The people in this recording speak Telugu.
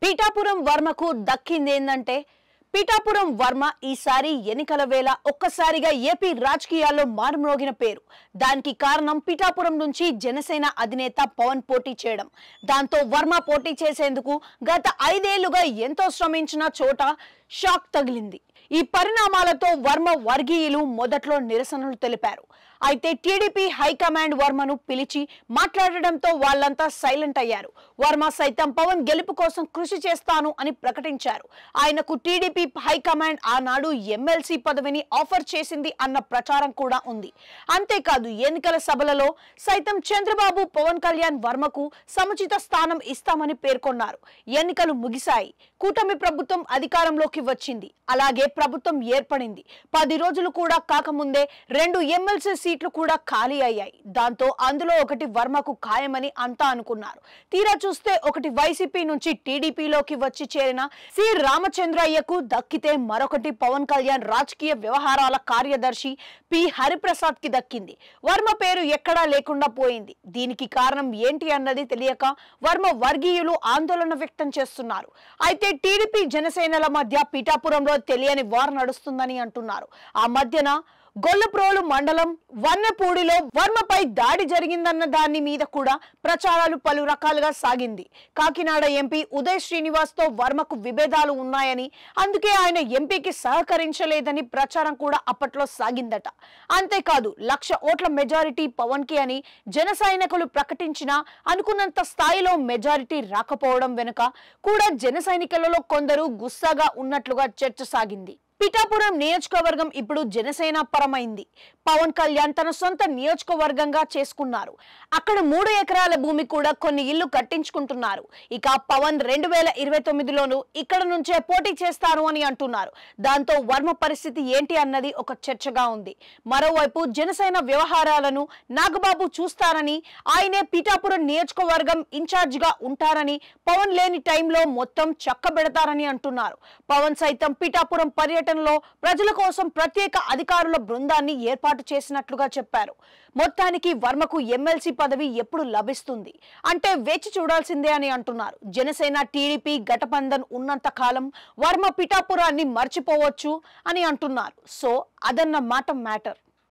పీఠాపురం వర్మకు దక్కిందేందంటే పీఠాపురం వర్మ ఈసారి ఎన్నికల వేళ ఒక్కసారిగా ఏపీ రాజకీయాల్లో మారుమ్రోగిన పేరు. దానికి కారణం పీఠాపురం నుంచి జనసేన అధినేత పవన్ పోటీ చేయడం. దాంతో వర్మ పోటీ చేసేందుకు గత 5 ఏళ్లుగా ఎంతో శ్రమించిన చోట షాక్ తగిలింది. ఈ పరిణామాలతో వర్మ వర్గీయులు మొదట్లో నిరసనలు తెలిపారు. అయితే టీడీపీ హైకమాండ్ వర్మను పిలిచి మాట్లాడడంతో వాళ్ళంతా సైలెంట్ అయ్యారు. వర్మ సైతం పవన్ గెలుపు కోసం కృషి చేస్తాను అని ప్రకటించారు. ఆయనకు టీడీపీ హైకమాండ్ ఆనాడు ఎమ్మెల్సీ పదవిని ఆఫర్ చేసింది అన్న ప్రచారం కూడా ఉంది. అంతేకాదు ఎన్నికల సభలలో సైతం చంద్రబాబు పవన్ కళ్యాణ్ వర్మకు సముచిత స్థానం ఇస్తామని పేర్కొన్నారు. ఎన్నికలు ముగిశాయి. కూటమి ప్రభుత్వం అధికారంలోకి వచ్చింది. అలాగే ప్రభుత్వం ఏర్పడింది. 10 రోజులు కూడా కాకముందే 2 ఎమ్మెల్సీ సీట్లు కూడా ఖాళీ అయ్యాయి. దాంతో అందులో ఒకటి వర్మకు ఖాయమని అంతా అనుకున్నారు. తీరా చూస్తే ఒకటి వైసీపీ నుంచి టీడీపీలోకి వచ్చి చేరిన సి రామచంద్రయ్యకు దక్కితే మరొకటి పవన్ కళ్యాణ్ రాజకీయ వ్యవహారాల కార్యదర్శి పి హరిప్రసాద్ కి దక్కింది. వర్మ పేరు ఎక్కడా లేకుండా పోయింది. దీనికి కారణం ఏంటి అన్నది తెలియక వర్మ వర్గీయులు ఆందోళన వ్యక్తం చేస్తున్నారు. అయితే టీడీపీ జనసేనల మధ్య పీఠాపురంలో తెలియని వార్ నడుస్తుందని అంటున్నారు. ఆ మధ్యన గొల్లప్రోలు మండలం వన్నెపూడిలో వర్మపై దాడి జరిగిందన్న దాని మీద కూడా ప్రచారాలు పలు రకాలుగా సాగింది. కాకినాడ ఎంపీ ఉదయ్ శ్రీనివాస్ తో వర్మకు విభేదాలు ఉన్నాయని, అందుకే ఆయన ఎంపీకి సహకరించలేదని ప్రచారం కూడా అప్పట్లో సాగిందట. అంతేకాదు 1,00,000 ఓట్ల మెజారిటీ పవన్ కి అని జన సైనికులు ప్రకటించినా అనుకున్నంత స్థాయిలో మెజారిటీ రాకపోవడం వెనుక కూడా జన సైనికులలో కొందరు గుస్సాగా ఉన్నట్లుగా చర్చ సాగింది. పీఠాపురం నియోజకవర్గం ఇప్పుడు జనసేన పరమైంది. పవన్ కళ్యాణ్ తన సొంత నియోజకవర్గంగా చేసుకున్నారు. అక్కడ 3 ఎకరాల భూమి కూడా కొన్ని ఇళ్లు కట్టించుకుంటున్నారు. ఇక పవన్ 2029లోనూ ఇక్కడ నుంచే పోటీ చేస్తారు అని అంటున్నారు. దాంతో వర్మ పరిస్థితి ఏంటి అన్నది ఒక చర్చగా ఉంది. మరోవైపు జనసేన వ్యవహారాలను నాగబాబు చూస్తారని, ఆయనే పీఠాపురం నియోజకవర్గం ఇన్ఛార్జ్ గా ఉంటారని, పవన్ లేని టైంలో మొత్తం చక్కబెడతారని అంటున్నారు. పవన్ సైతం పీఠాపురం పర్యటన ప్రజల కోసం ప్రత్యేక అధికారుల బృందాన్ని ఏర్పాటు చేసినట్లుగా చెప్పారు. మొత్తానికి వర్మకు ఎమ్మెల్సీ పదవి ఎప్పుడు లభిస్తుంది అంటే వేచి చూడాల్సిందే అని అంటున్నారు. జనసేన టీడీపీ గఠబంధన్ ఉన్నంత కాలం వర్మ పిఠాపురాన్ని మర్చిపోవచ్చు అని అంటున్నారు. సో అదన్న మ్యాటర్.